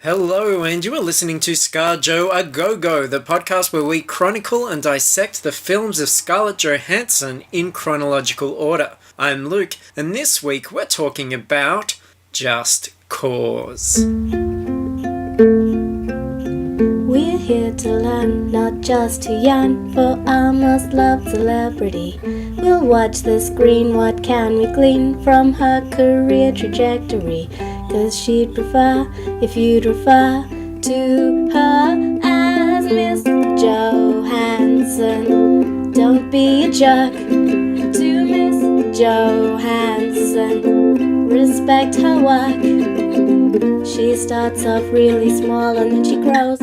Hello, and you are listening to Scarjo a Go-Go, the podcast where we chronicle and dissect the films of Scarlett Johansson in chronological order. I'm Luke, and this week we're talking about Just Cause. We're here to learn, not just to yearn for our most loved celebrity. We'll watch the screen, what can we glean from her career trajectory? 'Cause she'd prefer if you'd refer to her as Miss Johansson. Don't be a jerk to Miss Johansson. Respect her work. She starts off really small and then she grows.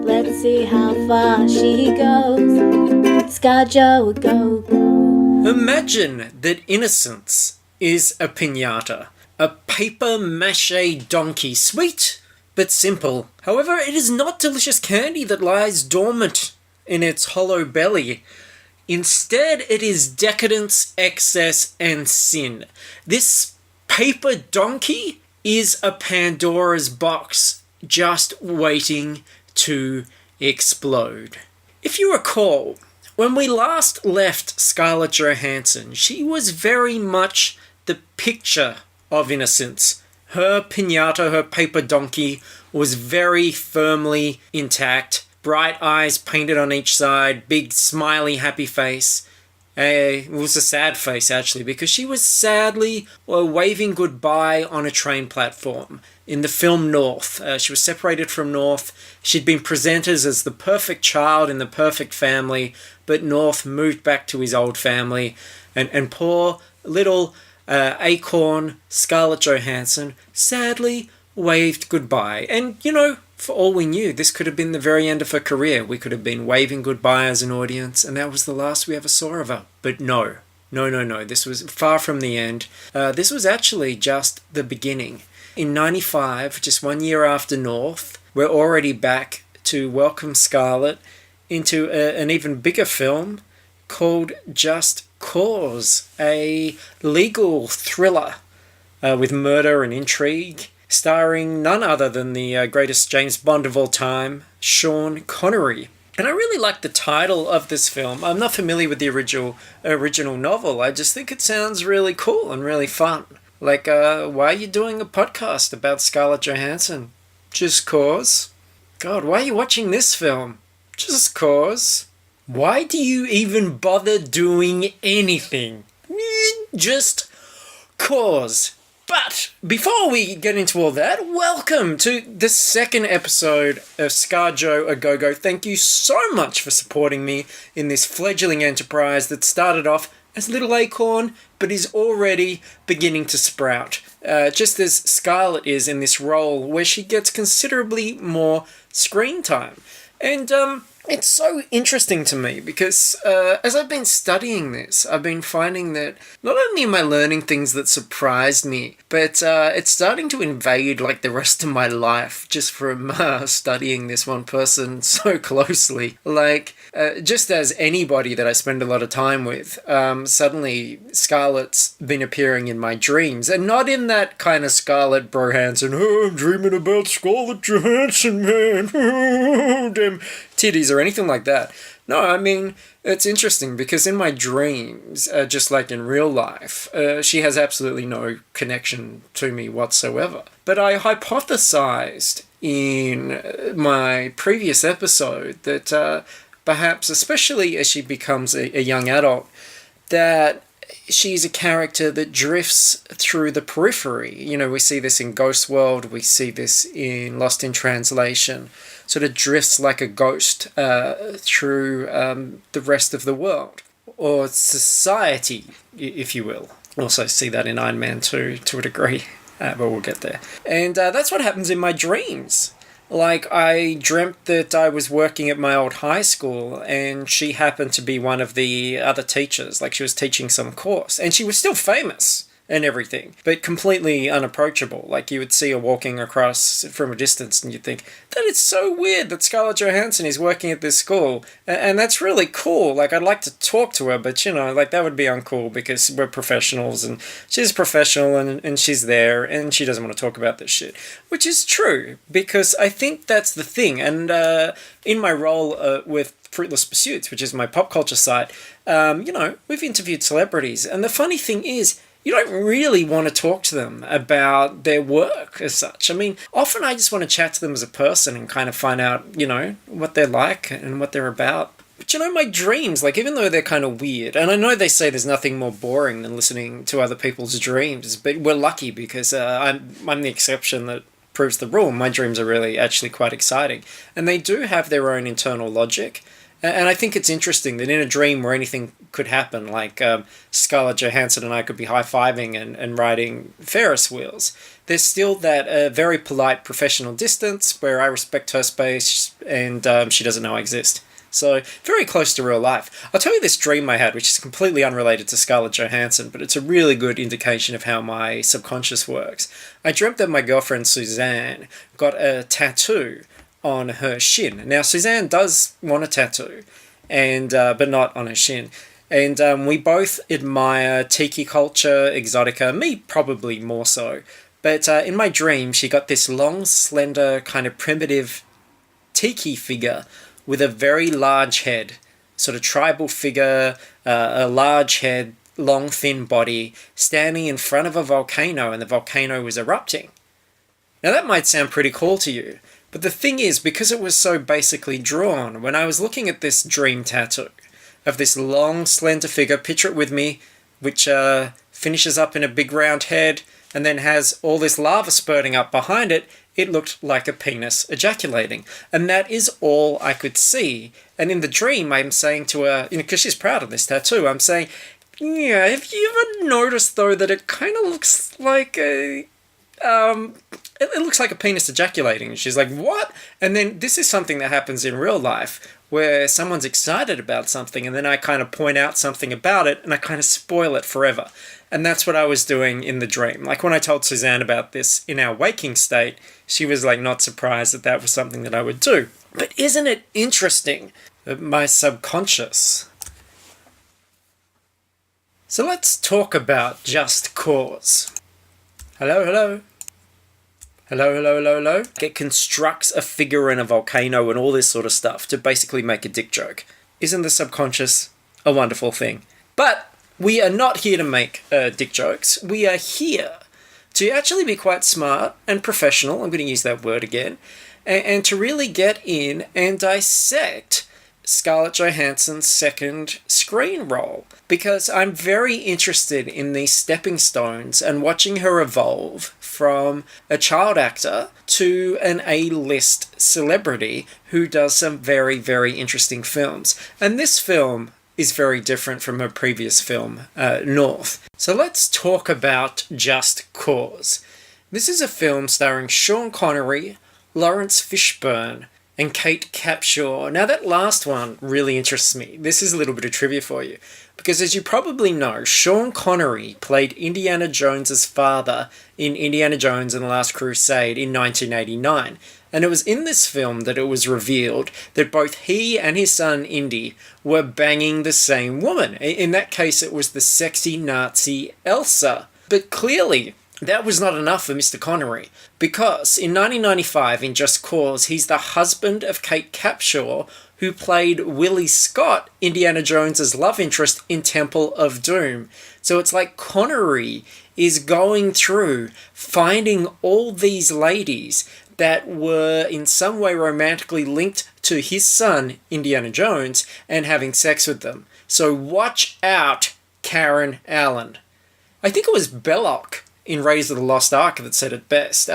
Let's see how far she goes. Scarjo a go-go. Imagine that innocence is a pinata, a paper-mache donkey, sweet but simple. However, it is not delicious candy that lies dormant in its hollow belly. Instead, it is decadence, excess, and sin. This paper donkey is a Pandora's box just waiting to explode. If you recall, when we last left Scarlett Johansson, she was very much the picture of innocence. Her pinata, her paper donkey, was very firmly intact. Bright eyes painted on each side, big smiley happy face. It was a sad face actually, because she was sadly waving goodbye on a train platform. In the film North, she was separated from North. She'd been presented as the perfect child in the perfect family, but North moved back to his old family, and poor little acorn Scarlett Johansson sadly waved goodbye. And, for all we knew, this could have been the very end of her career. We could have been waving goodbye as an audience, and that was the last we ever saw of her. But no. This was far from the end. This was actually just the beginning. In 95, just 1 year after North, we're already back to welcome Scarlett into an even bigger film called Just Cause, a legal thriller with murder and intrigue, starring none other than the greatest James Bond of all time, Sean Connery. And I really like the title of this film. I'm not familiar with the original novel. I just think it sounds really cool and really fun. Like, why are you doing a podcast about Scarlett Johansson? Just cause? God, why are you watching this film? Just cause? Why do you even bother doing anything? Just cause. But before we get into all that, welcome to the second episode of Scarjo a Go-Go. Thank you so much for supporting me in this fledgling enterprise that started off as Little Acorn, but is already beginning to sprout. Just as Scarlett is in this role where she gets considerably more screen time. And it's so interesting to me because as I've been studying this, I've been finding that not only am I learning things that surprised me, but it's starting to invade like the rest of my life just from studying this one person so closely. Like, just as anybody that I spend a lot of time with, suddenly Scarlett's been appearing in my dreams, and not in that kind of Scarlett Johansson, oh, I'm dreaming about Scarlett Johansson, man, oh, damn titties or anything like that. No, I mean, it's interesting because in my dreams, just like in real life, she has absolutely no connection to me whatsoever. But I hypothesized in my previous episode that perhaps, especially as she becomes a young adult, that she's a character that drifts through the periphery. We see this in Ghost World, we see this in Lost in Translation, sort of drifts like a ghost through the rest of the world, or society, if you will. Also see that in Iron Man 2 to a degree, but we'll get there. And that's what happens in my dreams. Like, I dreamt that I was working at my old high school and she happened to be one of the other teachers. Like, she was teaching some course and she was still famous. and everything, but completely unapproachable. Like, you would see her walking across from a distance and you'd think, that is so weird that Scarlett Johansson is working at this school. And that's really cool. Like, I'd like to talk to her, but, like, that would be uncool because we're professionals and she's professional and she's there and she doesn't want to talk about this shit. Which is true, because I think that's the thing. And in my role with Fruitless Pursuits, which is my pop culture site, we've interviewed celebrities. And the funny thing is, you don't really want to talk to them about their work as such. I mean, often I just want to chat to them as a person and kind of find out, what they're like and what they're about. But my dreams, like, even though they're kind of weird, and I know they say there's nothing more boring than listening to other people's dreams, but we're lucky because I'm the exception that proves the rule. My dreams are really actually quite exciting. And they do have their own internal logic. And I think it's interesting that in a dream where anything could happen, like Scarlett Johansson and I could be high-fiving and riding Ferris wheels, there's still that very polite professional distance where I respect her space and she doesn't know I exist. So, very close to real life. I'll tell you this dream I had, which is completely unrelated to Scarlett Johansson, but it's a really good indication of how my subconscious works. I dreamt that my girlfriend Suzanne got a tattoo on her shin. Now, Suzanne does want a tattoo, but not on her shin. And we both admire tiki culture, exotica, me probably more so. But in my dream, she got this long, slender, kind of primitive tiki figure with a very large head, sort of tribal figure, a large head, long, thin body, standing in front of a volcano, and the volcano was erupting. Now, that might sound pretty cool to you. But the thing is, because it was so basically drawn, when I was looking at this dream tattoo of this long, slender figure, picture it with me, which finishes up in a big round head and then has all this lava spurting up behind it, it looked like a penis ejaculating. And that is all I could see. And in the dream, I'm saying to her, because she's proud of this tattoo, I'm saying, yeah, have you ever noticed, though, that it kind of looks like a... It looks like a penis ejaculating. And she's like, what? And then this is something that happens in real life where someone's excited about something and then I kind of point out something about it and I kind of spoil it forever. And that's what I was doing in the dream. Like, when I told Suzanne about this in our waking state, she was like not surprised that that was something that I would do. But isn't it interesting that my subconscious... So let's talk about Just Cause. Hello, hello. Hello, hello, hello, hello. It constructs a figure in a volcano and all this sort of stuff to basically make a dick joke. Isn't the subconscious a wonderful thing? But we are not here to make dick jokes. We are here to actually be quite smart and professional, I'm going to use that word again, and to really get in and dissect Scarlett Johansson's second screen role, because I'm very interested in these stepping stones and watching her evolve from a child actor to an A-list celebrity who does some very, very interesting films. And this film is very different from her previous film, North. So let's talk about Just Cause. This is a film starring Sean Connery, Lawrence Fishburne, and Kate Capshaw. Now, that last one really interests me. This is a little bit of trivia for you. Because as you probably know, Sean Connery played Indiana Jones's father in Indiana Jones and the Last Crusade in 1989. And it was in this film that it was revealed that both he and his son Indy were banging the same woman. In that case, it was the sexy Nazi Elsa. But clearly, that was not enough for Mr. Connery, because in 1995, in Just Cause, he's the husband of Kate Capshaw, who played Willie Scott, Indiana Jones's love interest in Temple of Doom. So it's like Connery is going through, finding all these ladies that were in some way romantically linked to his son, Indiana Jones, and having sex with them. So watch out, Karen Allen. I think it was Belloc in Raiders of the Lost Ark that said it best.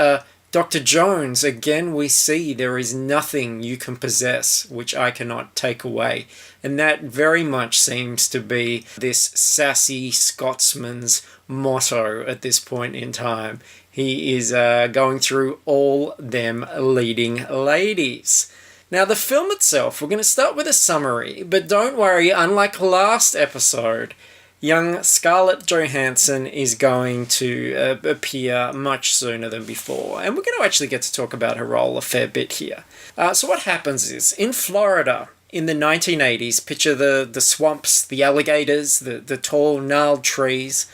Dr. Jones, again we see there is nothing you can possess which I cannot take away. And that very much seems to be this sassy Scotsman's motto at this point in time. He is going through all them leading ladies. Now, the film itself, we're going to start with a summary, but don't worry, unlike last episode, young Scarlett Johansson is going to appear much sooner than before, and we're going to actually get to talk about her role a fair bit here. So what happens is, in Florida, in the 1980s, picture the swamps, the alligators, the tall, gnarled trees.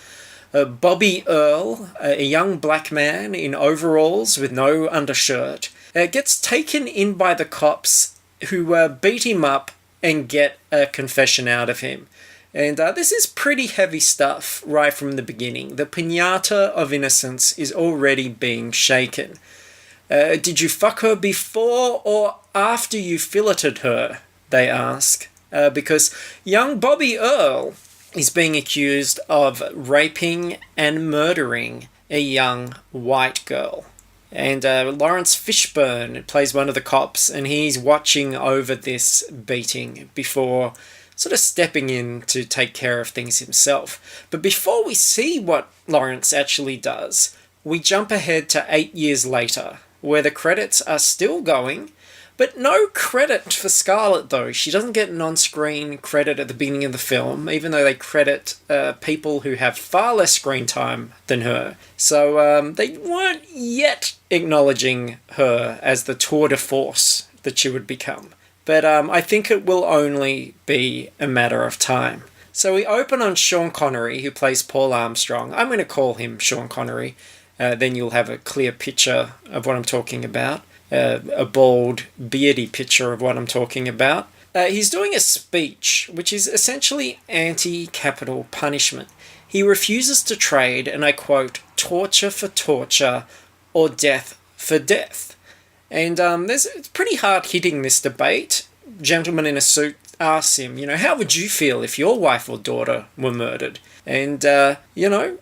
Bobby Earl, a young black man in overalls with no undershirt, gets taken in by the cops who beat him up and get a confession out of him. And this is pretty heavy stuff right from the beginning. The Pinata of Innocence is already being shaken. Did you fuck her before or after you filleted her? They ask. Because young Bobby Earl is being accused of raping and murdering a young white girl. And Lawrence Fishburne plays one of the cops, and he's watching over this beating before sort of stepping in to take care of things himself. But before we see what Lawrence actually does, we jump ahead to 8 years later, where the credits are still going, but no credit for Scarlett, though. She doesn't get an on-screen credit at the beginning of the film, even though they credit people who have far less screen time than her. So they weren't yet acknowledging her as the tour de force that she would become. But I think it will only be a matter of time. So we open on Sean Connery, who plays Paul Armstrong. I'm going to call him Sean Connery. Then you'll have a clear picture of what I'm talking about. A bald, beardy picture of what I'm talking about. He's doing a speech, which is essentially anti-capital punishment. He refuses to trade, and I quote, torture for torture or death for death. And it's pretty hard hitting this debate. Gentleman in a suit asks him, how would you feel if your wife or daughter were murdered? And,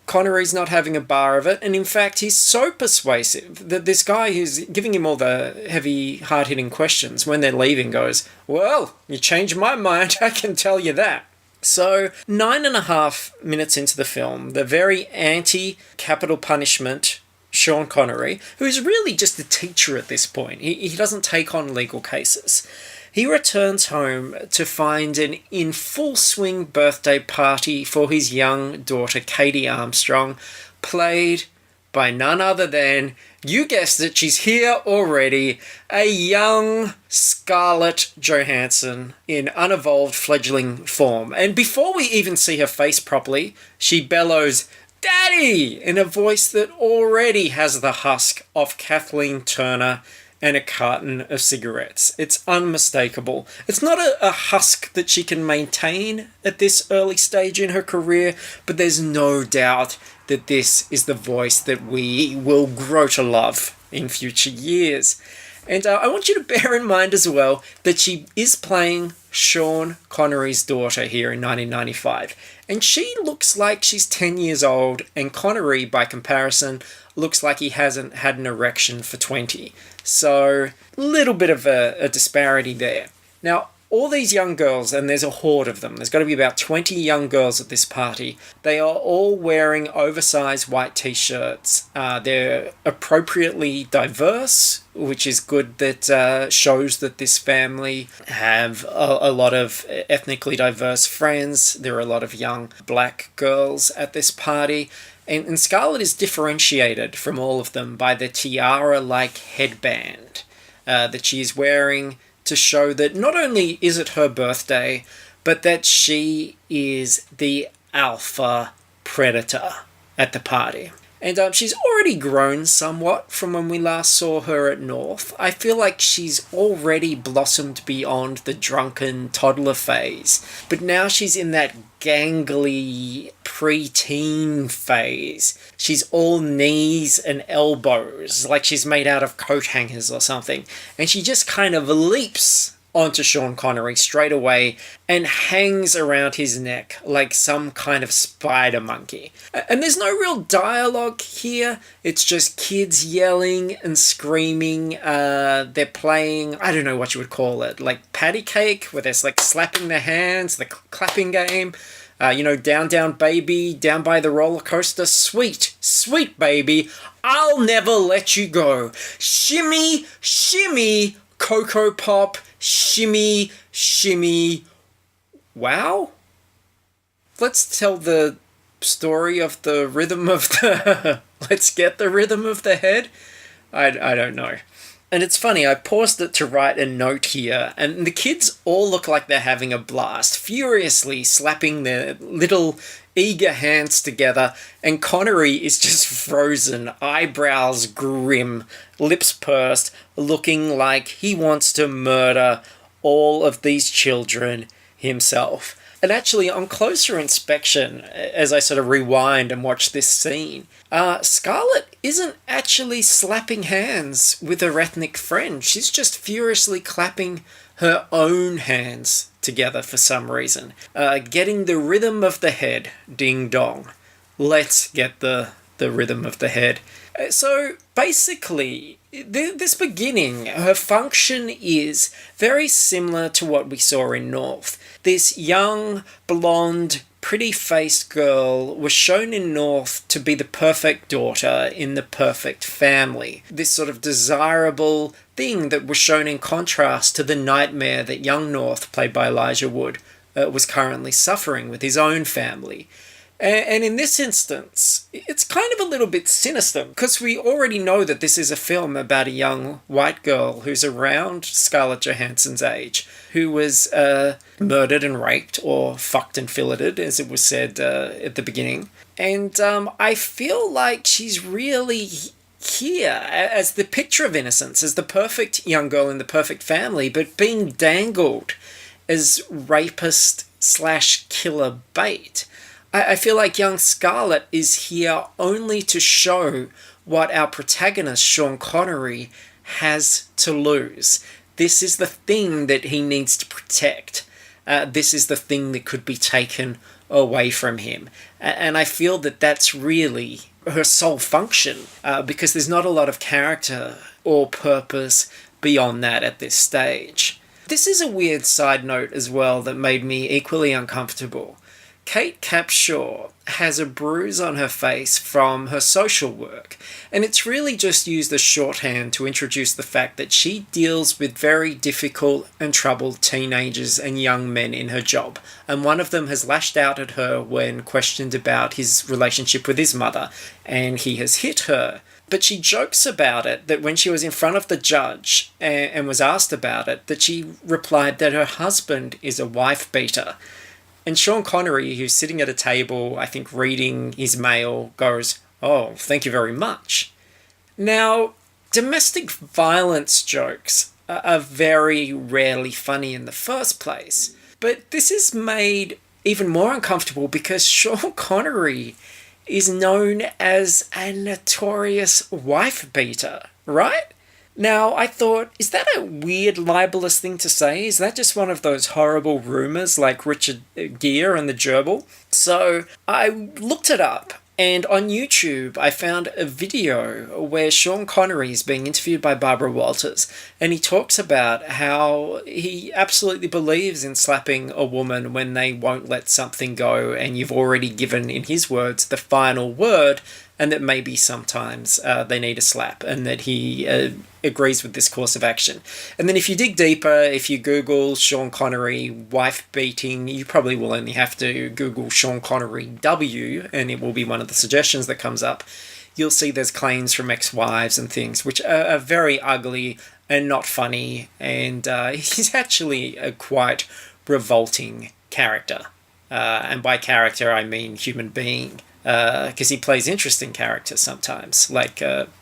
Connery's not having a bar of it. And in fact, he's so persuasive that this guy who's giving him all the heavy, hard-hitting questions when they're leaving goes, well, you changed my mind, I can tell you that. So 9.5 minutes into the film, the very anti-capital punishment Sean Connery, who's really just a teacher at this point. He doesn't take on legal cases. He returns home to find an in full swing birthday party for his young daughter Katie Armstrong, played by none other than, you guessed it, she's here already, a young Scarlett Johansson in unevolved fledgling form. And before we even see her face properly, she bellows, "Daddy!" in a voice that already has the husk of Kathleen Turner and a carton of cigarettes. It's unmistakable. It's not a husk that she can maintain at this early stage in her career, but there's no doubt that this is the voice that we will grow to love in future years. And I want you to bear in mind as well that she is playing Sean Connery's daughter here in 1995. And she looks like she's 10 years old, and Connery, by comparison, looks like he hasn't had an erection for 20. So, a little bit of a disparity there. Now, all these young girls, and there's a horde of them, there's got to be about 20 young girls at this party, they are all wearing oversized white t-shirts. They're appropriately diverse, which is good, that shows that this family have a lot of ethnically diverse friends. There are a lot of young black girls at this party. And Scarlett is differentiated from all of them by the tiara-like headband that she is wearing to show that not only is it her birthday, but that she is the alpha predator at the party. And she's already grown somewhat from when we last saw her at North. I feel like she's already blossomed beyond the drunken toddler phase. But now she's in that gangly pre-teen phase. She's all knees and elbows, like she's made out of coat hangers or something. And she just kind of leaps onto Sean Connery straight away and hangs around his neck like some kind of spider monkey. And there's no real dialogue here. It's just kids yelling and screaming. They're playing, I don't know what you would call it, like patty cake, where they're like slapping their hands, the clapping game. Down, down, baby, down by the roller coaster. Sweet, sweet baby, I'll never let you go. Shimmy, shimmy, Cocoa Pop, shimmy, shimmy, wow? let's tell the story of the rhythm of the... let's get the rhythm of the head? I don't know. And it's funny, I paused it to write a note here, and the kids all look like they're having a blast, furiously slapping their little eager hands together, and Connery is just frozen, eyebrows grim, lips pursed, looking like he wants to murder all of these children himself. And actually, on closer inspection, as I sort of rewind and watch this scene, Scarlett isn't actually slapping hands with her ethnic friend. She's just furiously clapping her own hands together for some reason. Getting the rhythm of the head, ding dong. Let's get the rhythm of the head. So basically, this beginning, her function is very similar to what we saw in North. This young, blonde, pretty-faced girl was shown in North to be the perfect daughter in the perfect family. This sort of desirable thing that was shown in contrast to the nightmare that young North, played by Elijah Wood, was currently suffering with his own family. And in this instance, it's kind of a little bit sinister, because we already know that this is a film about a young white girl who's around Scarlett Johansson's age, who was murdered and raped, or fucked and filleted, as it was said at the beginning. And I feel like she's really here as the picture of innocence, as the perfect young girl in the perfect family, but being dangled as rapist/killer bait. I feel like young Scarlett is here only to show what our protagonist, Sean Connery, has to lose. This is the thing that he needs to protect. This is the thing that could be taken away from him. And I feel that that's really her sole function, because there's not a lot of character or purpose beyond that at this stage. This is a weird side note as well that made me equally uncomfortable. Kate Capshaw has a bruise on her face from her social work, and it's really just used as shorthand to introduce the fact that she deals with very difficult and troubled teenagers and young men in her job, and one of them has lashed out at her when questioned about his relationship with his mother, and he has hit her. But she jokes about it, that when she was in front of the judge and was asked about it, that she replied that her husband is a wife beater. And Sean Connery, who's sitting at a table, I think reading his mail, goes, "Oh, thank you very much." Now, domestic violence jokes are very rarely funny in the first place. But this is made even more uncomfortable because Sean Connery is known as a notorious wife beater, right? Now, I thought, is that a weird libelous thing to say? Is that just one of those horrible rumours like Richard Gere and the Gerbil? So I looked it up, and on YouTube I found a video where Sean Connery is being interviewed by Barbara Walters, and he talks about how he absolutely believes in slapping a woman when they won't let something go, and you've already given, in his words, the final word, and that maybe sometimes they need a slap, and that he agrees with this course of action. And then if you dig deeper, if you Google Sean Connery wife beating, you probably will only have to Google Sean Connery W, and it will be one of the suggestions that comes up. You'll see there's claims from ex-wives and things, which are very ugly and not funny, and he's actually a quite revolting character. And by character, I mean human being. Because he plays interesting characters sometimes, like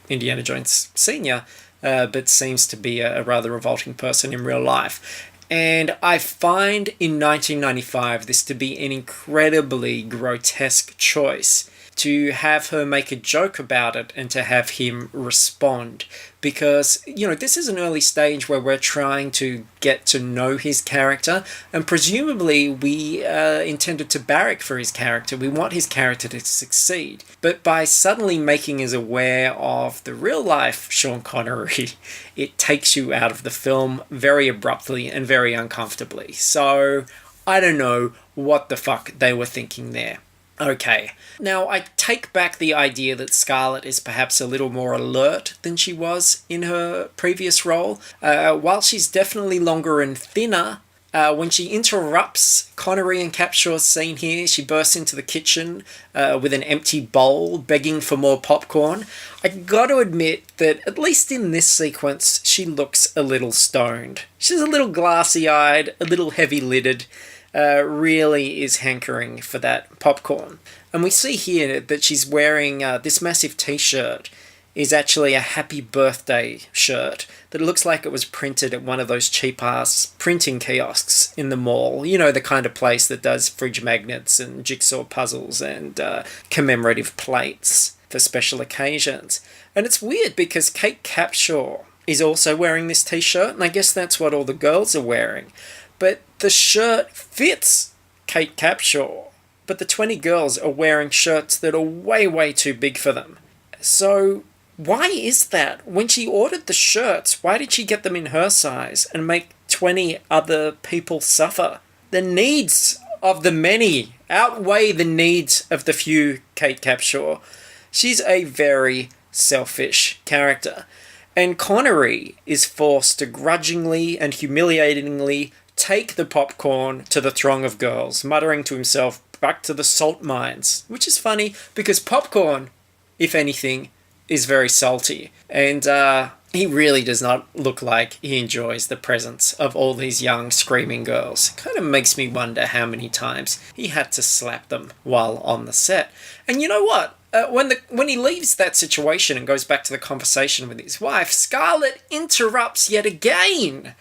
Indiana Jones Sr., but seems to be a rather revolting person in real life. And I find in 1995 this to be an incredibly grotesque choice, to have her make a joke about it and to have him respond. Because, this is an early stage where we're trying to get to know his character, and presumably we intended to barrack for his character. We want his character to succeed. But by suddenly making us aware of the real-life Sean Connery, it takes you out of the film very abruptly and very uncomfortably. So, I don't know what the fuck they were thinking there. Okay, now I take back the idea that Scarlett is perhaps a little more alert than she was in her previous role. While she's definitely longer and thinner, When she interrupts Connery and Capshaw's scene here, she bursts into the kitchen with an empty bowl, begging for more popcorn. I gotta admit that, at least in this sequence, she looks a little stoned. She's a little glassy-eyed, a little heavy-lidded, really is hankering for that popcorn. And we see here that she's wearing this massive t-shirt is actually a happy birthday shirt that looks like it was printed at one of those cheap-ass printing kiosks in the mall. You know, the kind of place that does fridge magnets and jigsaw puzzles and commemorative plates for special occasions. And it's weird because Kate Capshaw is also wearing this t-shirt, and I guess that's what all the girls are wearing. But the shirt fits Kate Capshaw, but the 20 girls are wearing shirts that are way, way too big for them. So why is that? When she ordered the shirts, why did she get them in her size and make 20 other people suffer? The needs of the many outweigh the needs of the few, Kate Capshaw. She's a very selfish character. And Connery is forced to grudgingly and humiliatingly take the popcorn to the throng of girls, muttering to himself, back to the salt mines. Which is funny, because popcorn, if anything, is very salty. And he really does not look like he enjoys the presence of all these young, screaming girls. Kind of makes me wonder how many times he had to slap them while on the set. And you know what? When he leaves that situation and goes back to the conversation with his wife, Scarlett interrupts yet again.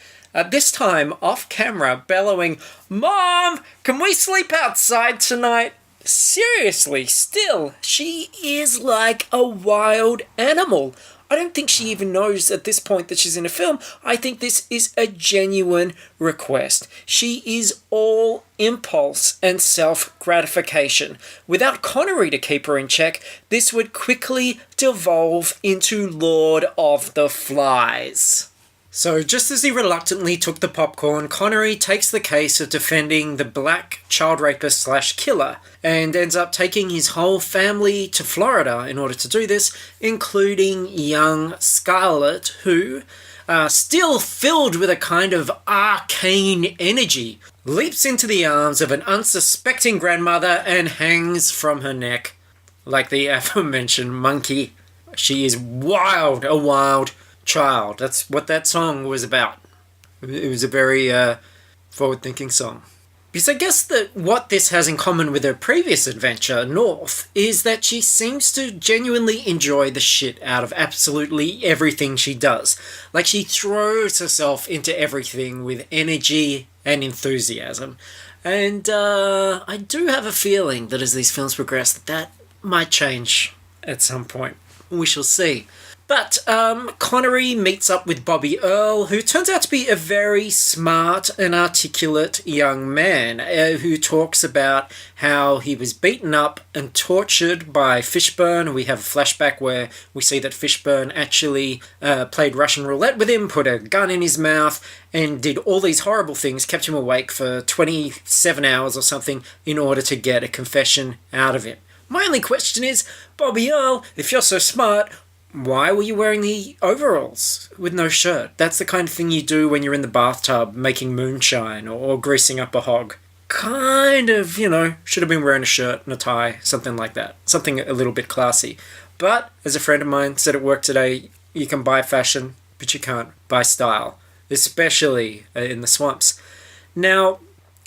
This time off camera, bellowing, "Mom, can we sleep outside tonight?" Seriously, still, she is like a wild animal. I don't think she even knows at this point that she's in a film. I think this is a genuine request. She is all impulse and self-gratification. Without Connery to keep her in check, this would quickly devolve into Lord of the Flies. So just as he reluctantly took the popcorn, Connery takes the case of defending the black child rapist / killer and ends up taking his whole family to Florida in order to do this, including young Scarlett, who, still filled with a kind of arcane energy, leaps into the arms of an unsuspecting grandmother and hangs from her neck like the aforementioned monkey. She is wild, a wild child. That's what that song was about. It was a very forward-thinking song. Because I guess that what this has in common with her previous adventure, North, is that she seems to genuinely enjoy the shit out of absolutely everything she does. Like, she throws herself into everything with energy and enthusiasm. And I do have a feeling that as these films progress, that might change at some point. We shall see. But Connery meets up with Bobby Earl, who turns out to be a very smart and articulate young man who talks about how he was beaten up and tortured by Fishburne. We have a flashback where we see that Fishburne actually played Russian roulette with him, put a gun in his mouth, and did all these horrible things, kept him awake for 27 hours or something in order to get a confession out of him. My only question is, Bobby Earl, if you're so smart, why were you wearing the overalls with no shirt? That's the kind of thing you do when you're in the bathtub making moonshine or greasing up a hog. Kind of, should have been wearing a shirt and a tie, something like that. Something a little bit classy. But, as a friend of mine said at work today, you can buy fashion, but you can't buy style. Especially in the swamps. Now,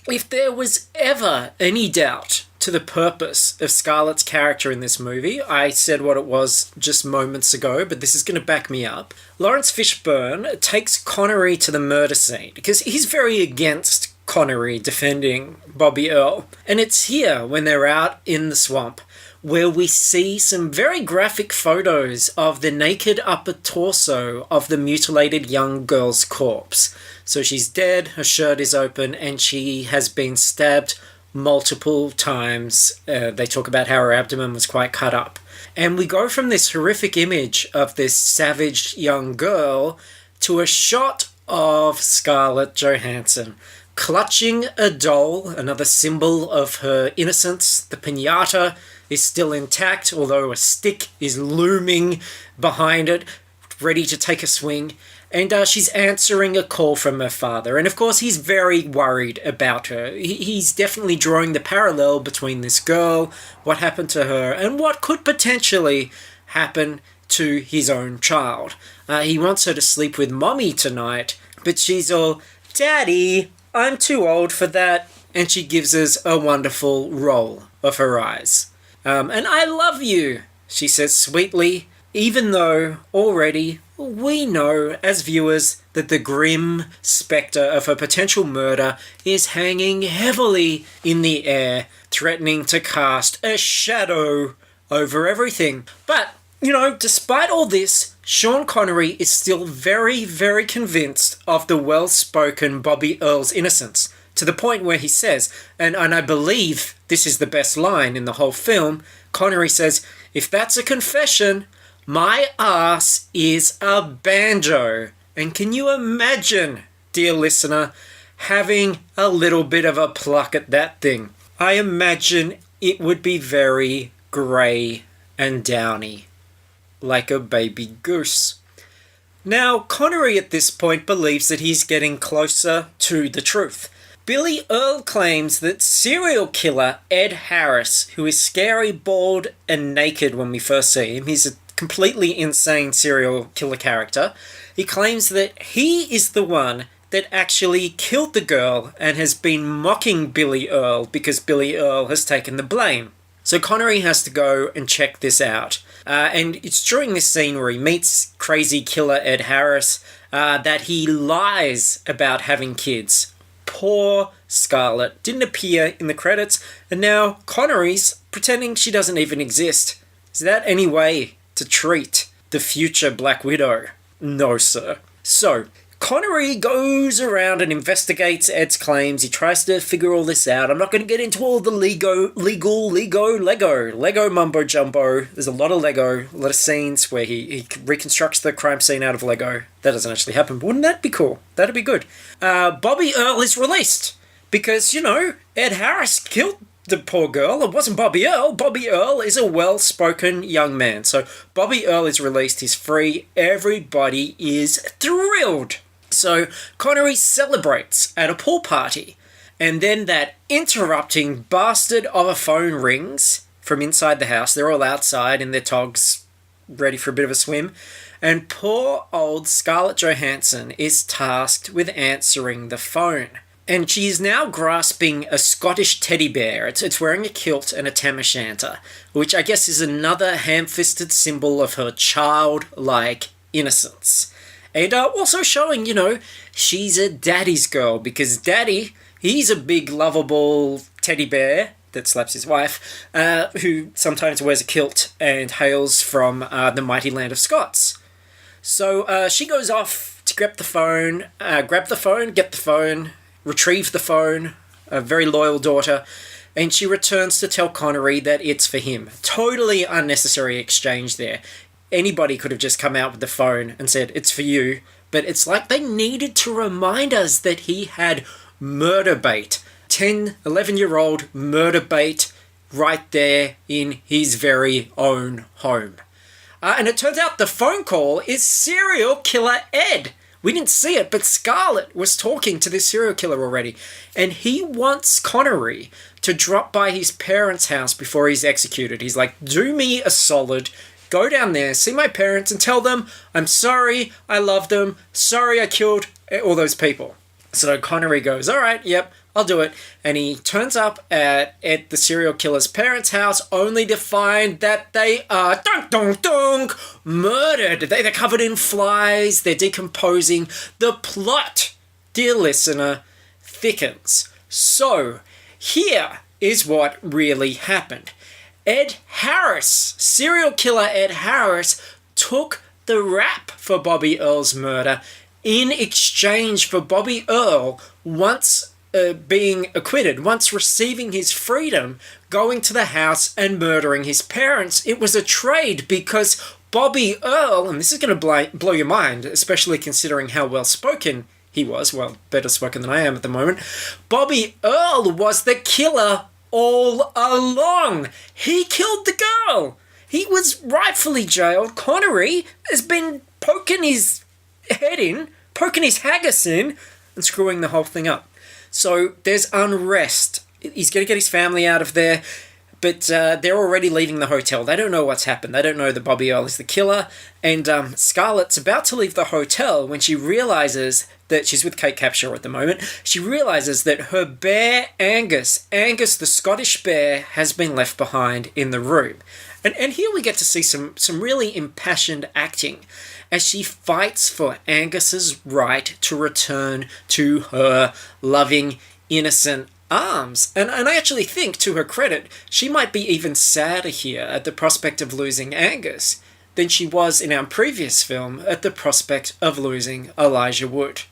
if there was ever any doubt to the purpose of Scarlett's character in this movie, I said what it was just moments ago, but this is going to back me up. Lawrence Fishburne takes Connery to the murder scene because he's very against Connery defending Bobby Earl. And it's here, when they're out in the swamp, where we see some very graphic photos of the naked upper torso of the mutilated young girl's corpse. So she's dead, her shirt is open, and she has been stabbed multiple times. They talk about how her abdomen was quite cut up. And we go from this horrific image of this savage young girl to a shot of Scarlett Johansson clutching a doll, another symbol of her innocence. The pinata is still intact, although a stick is looming behind it, ready to take a swing, and she's answering a call from her father. And of course, he's very worried about her. He's definitely drawing the parallel between this girl, what happened to her, and what could potentially happen to his own child. He wants her to sleep with mommy tonight, but she's all, "Daddy, I'm too old for that." And she gives us a wonderful roll of her eyes. "And I love you," she says sweetly, even though already we know as viewers that the grim spectre of her potential murder is hanging heavily in the air, threatening to cast a shadow over everything. But, despite all this, Sean Connery is still very, very convinced of the well-spoken Bobby Earl's innocence, to the point where he says, and I believe this is the best line in the whole film, Connery says, "If that's a confession, my ass is a banjo." And can you imagine, dear listener, having a little bit of a pluck at that thing? I imagine it would be very grey and downy, like a baby goose. Now, Connery at this point believes that he's getting closer to the truth. Billy Earl claims that serial killer Ed Harris, who is scary, bald, and naked when we first see him, he's a completely insane serial killer character, he claims that he is the one that actually killed the girl and has been mocking Billy Earl because Billy Earl has taken the blame. So Connery has to go and check this out. And it's during this scene where he meets crazy killer Ed Harris that he lies about having kids. Poor Scarlett didn't appear in the credits, and now Connery's pretending she doesn't even exist. Is that any way to treat the future Black Widow? No, sir. So, Connery goes around and investigates Ed's claims. He tries to figure all this out. I'm not going to get into all the Lego mumbo jumbo. There's a lot of Lego, a lot of scenes where he reconstructs the crime scene out of Lego. That doesn't actually happen, but wouldn't that be cool? That'd be good. Bobby Earl is released because, Ed Harris killed the poor girl. It wasn't Bobby Earl. Bobby Earl is a well-spoken young man. So Bobby Earl is released. He's free. Everybody is thrilled. So Connery celebrates at a pool party, and then that interrupting bastard of a phone rings from inside the house. They're all outside in their togs, ready for a bit of a swim, and poor old Scarlett Johansson is tasked with answering the phone. And she is now grasping a Scottish teddy bear. It's wearing a kilt and a tam o' shanter, which I guess is another ham-fisted symbol of her childlike innocence. And also showing, she's a daddy's girl, because daddy, he's a big, lovable teddy bear that slaps his wife, who sometimes wears a kilt and hails from the mighty land of Scots. So she goes off to grab the phone, get the phone, retrieve the phone, a very loyal daughter, and she returns to tell Connery that it's for him. Totally unnecessary exchange there. Anybody could have just come out with the phone and said, "It's for you," but it's like they needed to remind us that he had murder bait. 10, 11-year-old murder bait right there in his very own home. And it turns out the phone call is serial killer Ed. We didn't see it, but Scarlett was talking to this serial killer already, and he wants Connery to drop by his parents' house before he's executed. He's like, "Do me a solid. Go down there, see my parents, and tell them I'm sorry, I love them, sorry I killed all those people." So Connery goes, "All right, yep, I'll do it." And he turns up at the serial killer's parents' house, only to find that they are murdered. They're covered in flies, they're decomposing. The plot, dear listener, thickens. So here is what really happened. Ed Harris, serial killer Ed Harris, took the rap for Bobby Earl's murder in exchange for Bobby Earl, once being acquitted, once receiving his freedom, going to the house and murdering his parents. It was a trade because Bobby Earl, and this is going to blow your mind, especially considering how well-spoken he was, well, better spoken than I am at the moment, Bobby Earl was the killer all along. He killed the girl. he was rightfully jailed. Connery has been poking his head in, poking his haggis in, and screwing the whole thing up. So there's unrest. He's going to get his family out of there, but they're already leaving the hotel. They don't know what's happened. They don't know that Bobby Earl is the killer. And Scarlett's about to leave the hotel when she realizes that she's with Kate Capshaw at the moment. She realizes that her bear, Angus the Scottish bear, has been left behind in the room. And here we get to see some really impassioned acting as she fights for Angus's right to return to her loving, innocent arms. And I actually think, to her credit, she might be even sadder here at the prospect of losing Angus than she was in our previous film at the prospect of losing Elijah Wood.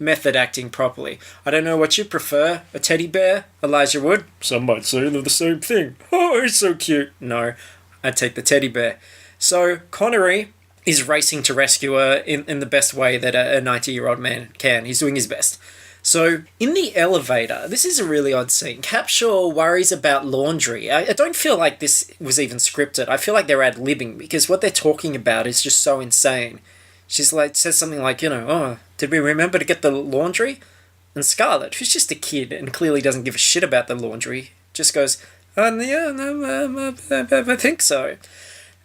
Method acting properly. I don't know what you prefer, a teddy bear, Elijah Wood? Some might say they're the same thing. Oh, he's so cute. No, I'd take the teddy bear. So Connery is racing to rescue her in the best way that a 90-year-old man can. He's doing his best. So, in the elevator, this is a really odd scene. Capshaw worries about laundry. I don't feel like this was even scripted. I feel like they're ad-libbing because what they're talking about is just so insane. She's like, says something like, oh, did we remember to get the laundry? And Scarlett, who's just a kid and clearly doesn't give a shit about the laundry, just goes, yeah, no, I think so.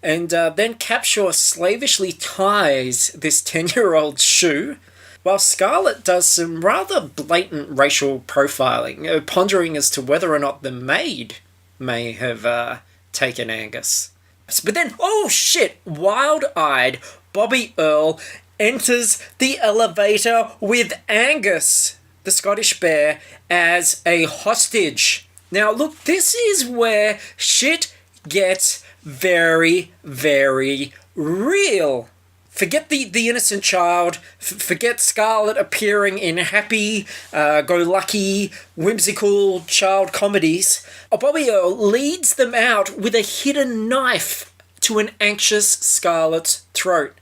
And then Capshaw slavishly ties this 10-year-old shoe, while Scarlett does some rather blatant racial profiling, pondering as to whether or not the maid may have taken Angus. But then, oh shit, wild-eyed Bobby Earl enters the elevator with Angus, the Scottish bear, as a hostage. Now, look, this is where shit gets very, very real. Forget the innocent child, forget Scarlett appearing in happy, go-lucky, whimsical child comedies. Bobby Earl leads them out with a hidden knife to an anxious Scarlett's throat.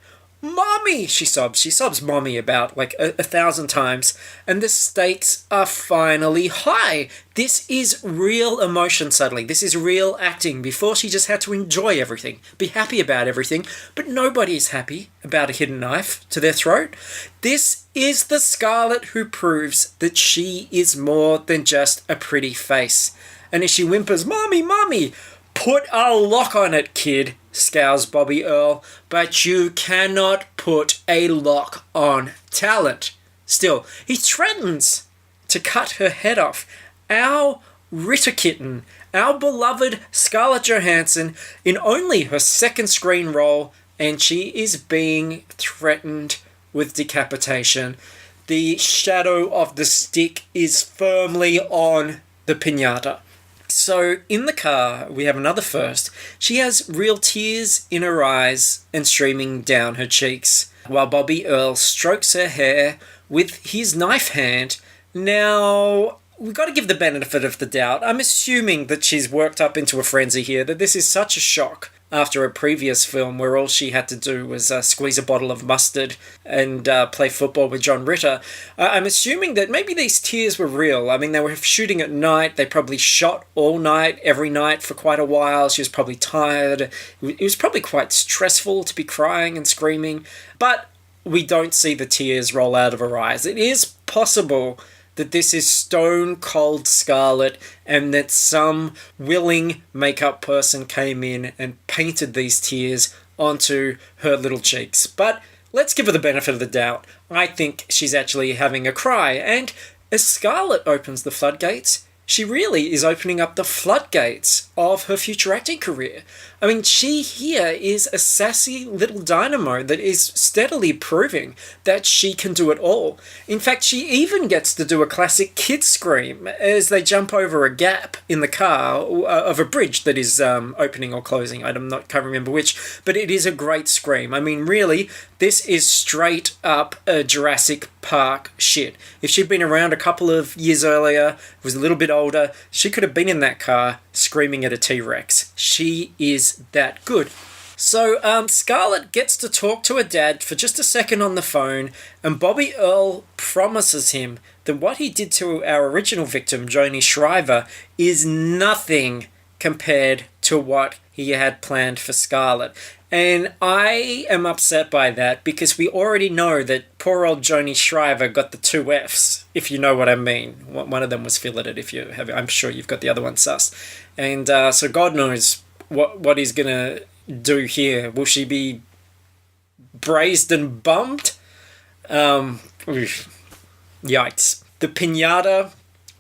"Mommy!" she sobs. She sobs mommy about like 1,000 times. And the stakes are finally high. This is real emotion suddenly. This is real acting. Before she just had to enjoy everything, be happy about everything. But nobody's happy about a hidden knife to their throat. This is the Scarlett who proves that she is more than just a pretty face. And as she whimpers, "Mommy, Mommy!" "Put a lock on it, kid," scowls Bobby Earl, "but you cannot put a lock on talent." Still, he threatens to cut her head off. Our Ritter kitten, our beloved Scarlett Johansson, in only her second screen role, and she is being threatened with decapitation. The shadow of the stick is firmly on the pinata. So, in the car, we have another first. She has real tears in her eyes and streaming down her cheeks, while Bobby Earl strokes her hair with his knife hand. Now, we've got to give the benefit of the doubt. I'm assuming that she's worked up into a frenzy here, that this is such a shock after a previous film where all she had to do was squeeze a bottle of mustard and play football with John Ritter. I'm assuming that maybe these tears were real. I mean, they were shooting at night. They probably shot all night, every night for quite a while. She was probably tired. It was probably quite stressful to be crying and screaming. But we don't see the tears roll out of her eyes. It is possible that this is stone cold Scarlett and that some willing makeup person came in and painted these tears onto her little cheeks. But let's give her the benefit of the doubt. I think she's actually having a cry. And as Scarlett opens the floodgates, she really is opening up the floodgates of her future acting career. I mean, she here is a sassy little dynamo that is steadily proving that she can do it all. In fact, she even gets to do a classic kid scream as they jump over a gap in the car of a bridge that is opening or closing. Can't remember which, but it is a great scream. I mean, really, this is straight up a Jurassic Park shit. If she'd been around a couple of years earlier, was a little bit older, she could have been in that car screaming at a T-Rex. She is that good. So Scarlett gets to talk to her dad for just a second on the phone, and Bobby Earl promises him that what he did to our original victim, Joni Shriver, is nothing compared to to what he had planned for Scarlett. And I am upset by that because we already know that poor old Joni Shriver got the 2 Fs, if you know what I mean. One of them was filleted, if you have. I'm sure you've got the other one sussed. And so God knows what he's going to do here. Will she be braised and bummed? Yikes. The Pinata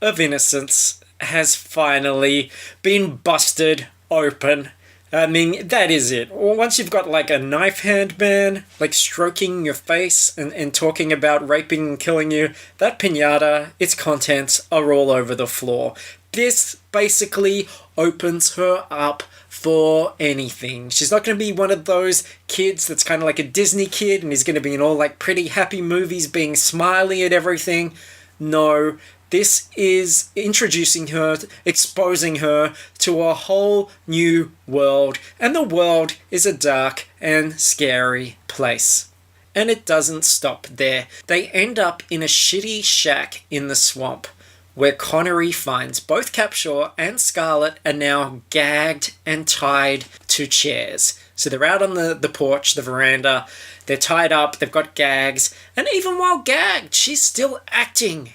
of Innocence has finally been busted open. I mean, that is it. Once you've got like a knife hand man, like stroking your face and talking about raping and killing you, that pinata, its contents are all over the floor. This basically opens her up for anything. She's not going to be one of those kids that's kind of like a Disney kid and is going to be in all like pretty happy movies being smiley at everything. No, this is introducing her, exposing her to a whole new world. And the world is a dark and scary place. And it doesn't stop there. They end up in a shitty shack in the swamp, where Connery finds both Capshaw and Scarlett are now gagged and tied to chairs. So they're out on the porch, the veranda, they're tied up, they've got gags, and even while gagged, she's still acting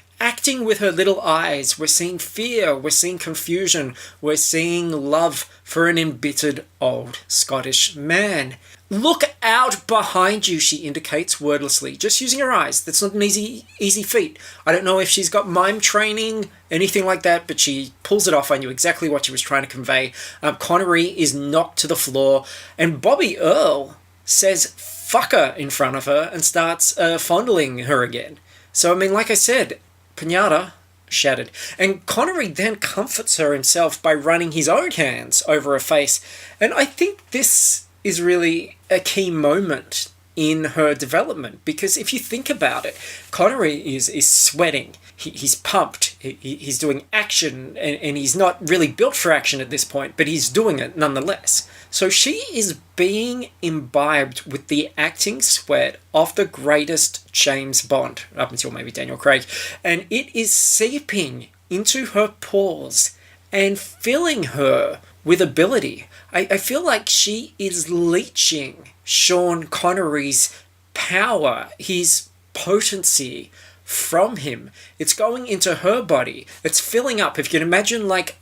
with her little eyes. We're seeing fear, we're seeing confusion, we're seeing love for an embittered old Scottish man. Look out behind you, she indicates wordlessly, just using her eyes. That's not an easy feat. I don't know if she's got mime training, anything like that, but she pulls it off. I knew exactly what she was trying to convey. Connery is knocked to the floor, and Bobby Earl says fucker in front of her and starts fondling her again. So, I mean, like I said, pinata shattered. And Connery then comforts her himself by running his own hands over her face. And I think this is really a key moment in her development, because if you think about it, Connery is sweating, he's pumped, he's doing action, and he's not really built for action at this point, but he's doing it nonetheless. So she is being imbibed with the acting sweat of the greatest James Bond, up until maybe Daniel Craig, and it is seeping into her pores and filling her with ability. I feel like she is leeching Sean Connery's power, his potency from him. It's going into her body. It's filling up. If you can imagine like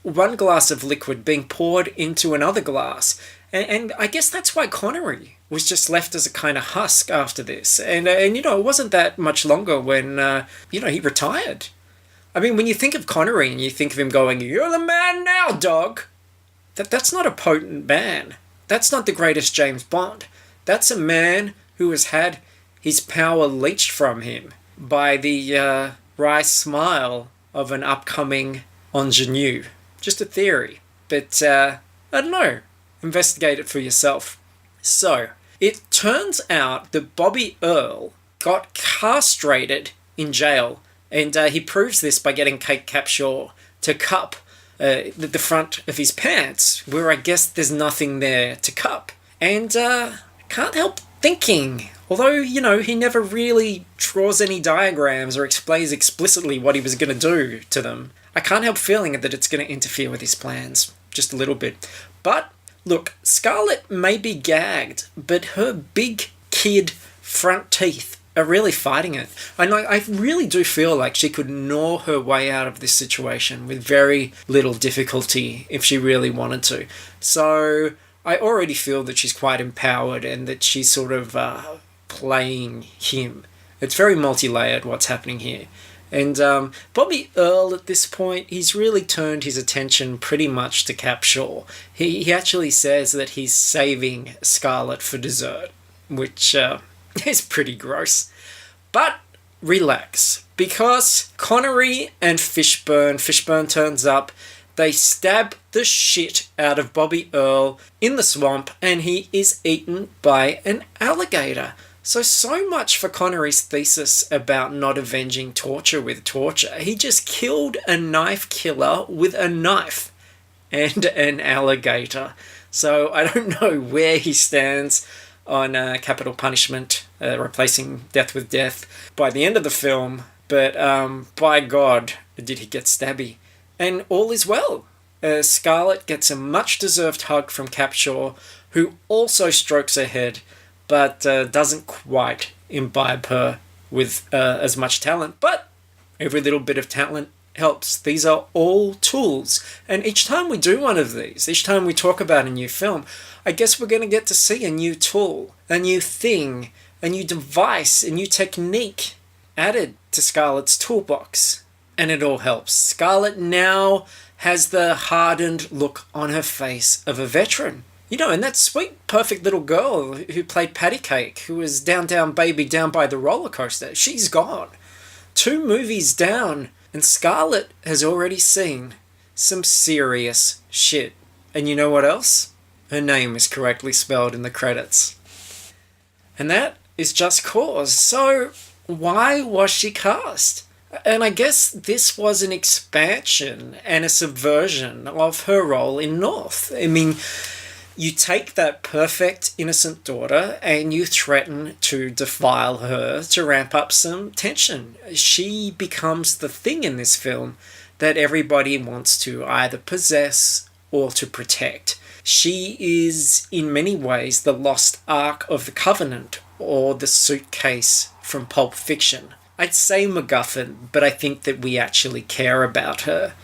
one glass of liquid being poured into another glass. And I guess that's why Connery was just left as a kind of husk after this. And you know, it wasn't that much longer when, he retired. I mean, when you think of Connery and you think of him going, "You're the man now, dog," that's not a potent man. That's not the greatest James Bond. That's a man who has had his power leached from him by the wry smile of an upcoming ingenue. Just a theory. But, I don't know. Investigate it for yourself. So, it turns out that Bobby Earl got castrated in jail. And he proves this by getting Kate Capshaw to cup the front of his pants, where I guess there's nothing there to cup. And can't help thinking, although, he never really draws any diagrams or explains explicitly what he was going to do to them, I can't help feeling that it's going to interfere with his plans, just a little bit. But, look, Scarlett may be gagged, but her big kid front teeth are really fighting it. I really do feel like she could gnaw her way out of this situation with very little difficulty if she really wanted to. So I already feel that she's quite empowered and that she's sort of playing him. It's very multi-layered what's happening here. And Bobby Earl at this point, he's really turned his attention pretty much to Capshaw. He actually says that he's saving Scarlett for dessert, which is pretty gross. But relax, because Connery and Fishburne turns up, they stab the shit out of Bobby Earl in the swamp, and he is eaten by an alligator. So much for Connery's thesis about not avenging torture with torture. He just killed a knife killer with a knife and an alligator. So I don't know where he stands on capital punishment, replacing death with death by the end of the film, but by God, did he get stabby. And all is well. Scarlett gets a much-deserved hug from Capshaw, who also strokes her head, but doesn't quite imbibe her with as much talent. But every little bit of talent helps. These are all tools. And each time we do one of these, each time we talk about a new film, I guess we're going to get to see a new tool, a new thing, a new device, a new technique added to Scarlett's toolbox. And it all helps. Scarlett now has the hardened look on her face of a veteran. You know, and that sweet, perfect little girl who played Patty Cake, who was down, down, baby, down by the roller coaster, she's gone. 2 movies down, and Scarlett has already seen some serious shit. And you know what else? Her name is correctly spelled in the credits. And that is just cause. So, why was she cast? And I guess this was an expansion and a subversion of her role in North. I mean, you take that perfect, innocent daughter and you threaten to defile her to ramp up some tension. She becomes the thing in this film that everybody wants to either possess or to protect. She is, in many ways, the lost Ark of the Covenant, or the suitcase from Pulp Fiction. I'd say MacGuffin, but I think that we actually care about her.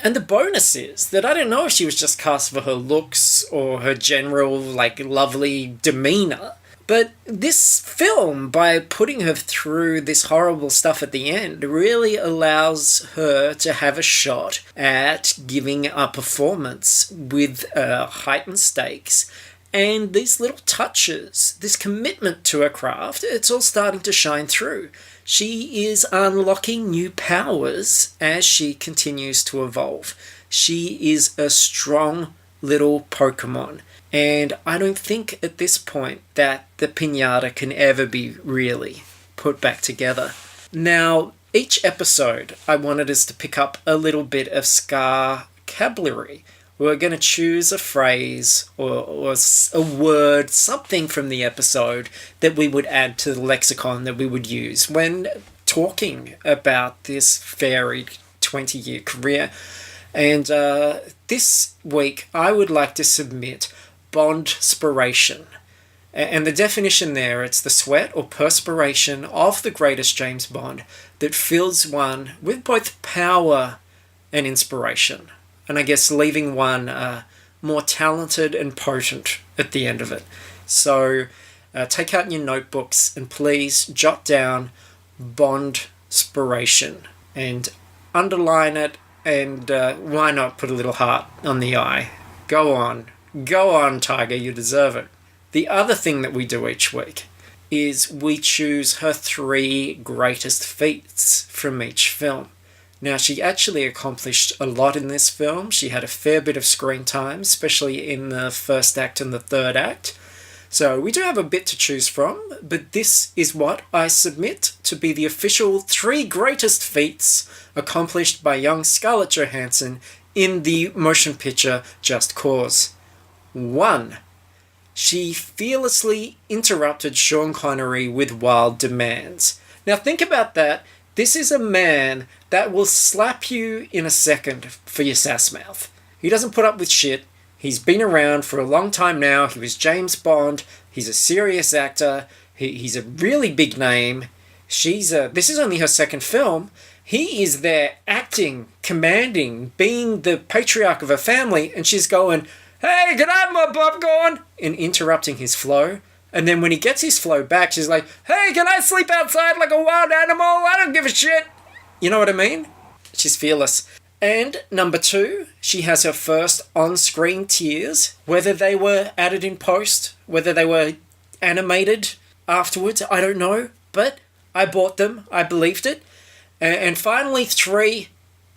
And the bonus is that I don't know if she was just cast for her looks or her general, lovely demeanour, but this film, by putting her through this horrible stuff at the end, really allows her to have a shot at giving a performance with heightened stakes. And these little touches, this commitment to her craft, it's all starting to shine through. She is unlocking new powers as she continues to evolve. She is a strong little Pokemon. And I don't think at this point that the Pinata can ever be really put back together. Now, each episode, I wanted us to pick up a little bit of Scar-cabulary. We're going to choose a phrase or a word, something from the episode that we would add to the lexicon that we would use when talking about this varied 20-year career. And this week, I would like to submit Bond-spiration. And the definition there, it's the sweat or perspiration of the greatest James Bond that fills one with both power and inspiration. And I guess leaving one more talented and potent at the end of it. So take out your notebooks and please jot down Bond-spiration and underline it, and why not put a little heart on the eye. Go on, Tiger, you deserve it. The other thing that we do each week is we choose her 3 greatest feats from each film. Now, she actually accomplished a lot in this film. She had a fair bit of screen time, especially in the first act and the third act. So we do have a bit to choose from, but this is what I submit to be the official 3 greatest feats accomplished by young Scarlett Johansson in the motion picture Just Cause. 1. She fearlessly interrupted Sean Connery with wild demands. Now think about that. This is a man that will slap you in a second for your sass mouth. He doesn't put up with shit. He's been around for a long time now. He was James Bond. He's a serious actor. He's a really big name. This is only her second film. He is there acting, commanding, being the patriarch of her family, and she's going, "Hey, can I have my popcorn?" and interrupting his flow. And then when he gets his flow back, she's like, "Hey, can I sleep outside like a wild animal? I don't give a shit." You know what I mean? She's fearless. And number 2, she has her first on-screen tears, whether they were added in post, whether they were animated afterwards, I don't know. But I bought them. I believed it. And finally, 3,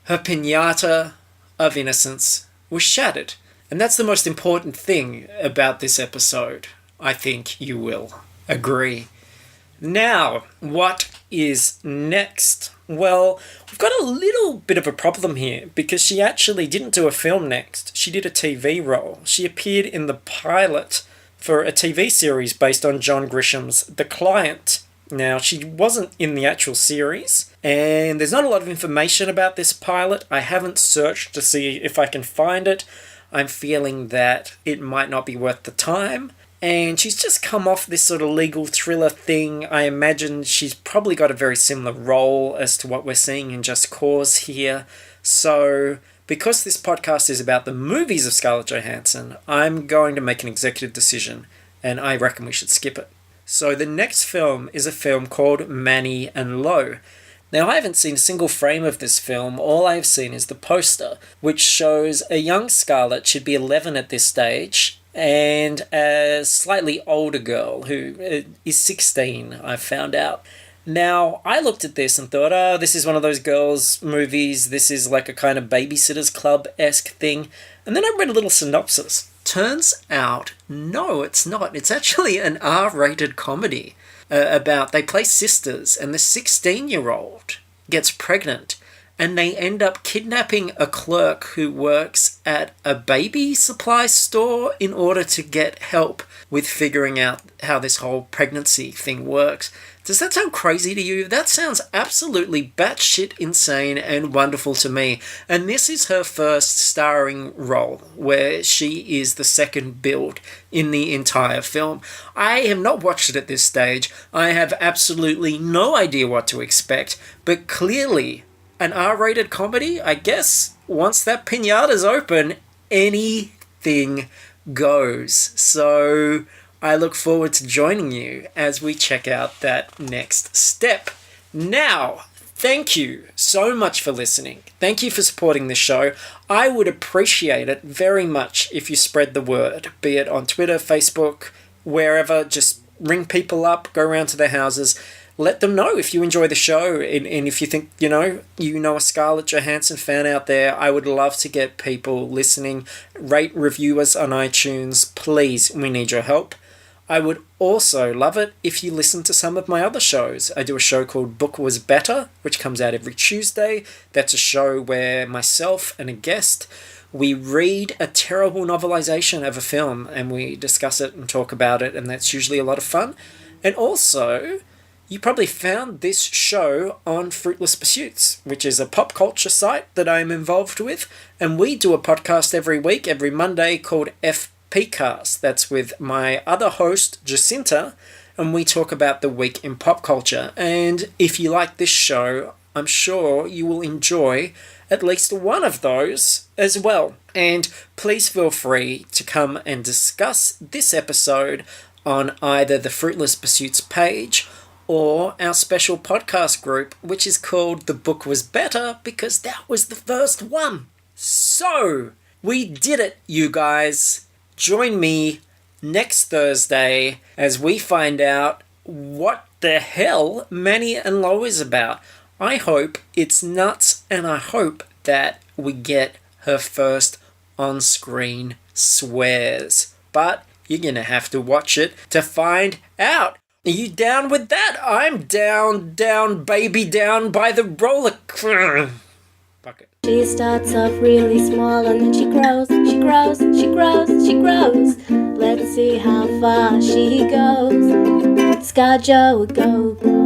her Pinata of Innocence was shattered. And that's the most important thing about this episode. I think you will agree. Now, what is next? Well, we've got a little bit of a problem here because she actually didn't do a film next. She did a TV role. She appeared in the pilot for a TV series based on John Grisham's The Client. Now, she wasn't in the actual series, and there's not a lot of information about this pilot. I haven't searched to see if I can find it. I'm feeling that it might not be worth the time. And she's just come off this sort of legal thriller thing. I imagine she's probably got a very similar role as to what we're seeing in Just Cause here. So, because this podcast is about the movies of Scarlett Johansson, I'm going to make an executive decision, and I reckon we should skip it. So the next film is a film called Manny and Lo. Now, I haven't seen a single frame of this film. All I've seen is the poster, which shows a young Scarlett, she'd be 11 at this stage, and a slightly older girl who is 16, I've found out. Now, I looked at this and thought, this is one of those girls' movies. This is like a kind of Babysitter's Club-esque thing. And then I read a little synopsis. Turns out, no, it's not. It's actually an R-rated comedy about they play sisters, and the 16-year-old gets pregnant, and they end up kidnapping a clerk who works at a baby supply store in order to get help with figuring out how this whole pregnancy thing works. Does that sound crazy to you? That sounds absolutely batshit insane and wonderful to me. And this is her first starring role, where she is the second build in the entire film. I have not watched it at this stage. I have absolutely no idea what to expect. But clearly, an R-rated comedy, I guess, once that pinata's open, anything goes. So I look forward to joining you as we check out that next step. Now, thank you so much for listening. Thank you for supporting the show. I would appreciate it very much if you spread the word, be it on Twitter, Facebook, wherever. Just ring people up, go around to their houses. Let them know if you enjoy the show, and if you think, you know a Scarlett Johansson fan out there. I would love to get people listening. Rate, review us on iTunes. Please, we need your help. I would also love it if you listen to some of my other shows. I do a show called Book Was Better, which comes out every Tuesday. That's a show where myself and a guest, we read a terrible novelization of a film, and we discuss it and talk about it, and that's usually a lot of fun. And also, you probably found this show on Fruitless Pursuits, which is a pop culture site that I'm involved with, and we do a podcast every week, every Monday, called FPcast. That's with my other host, Jacinta, and we talk about the week in pop culture. And if you like this show, I'm sure you will enjoy at least one of those as well. And please feel free to come and discuss this episode on either the Fruitless Pursuits page or our special podcast group, which is called The Book Was Better, because that was the first one. So, we did it, you guys. Join me next Thursday as we find out what the hell Manny and Lo is about. I hope it's nuts, and I hope that we get her first on-screen swears. But you're going to have to watch it to find out. Are you down with that? I'm down, baby, down by the roller. Fuck it. She starts off really small and then she grows. Let's see how far she goes. Scarjo, go.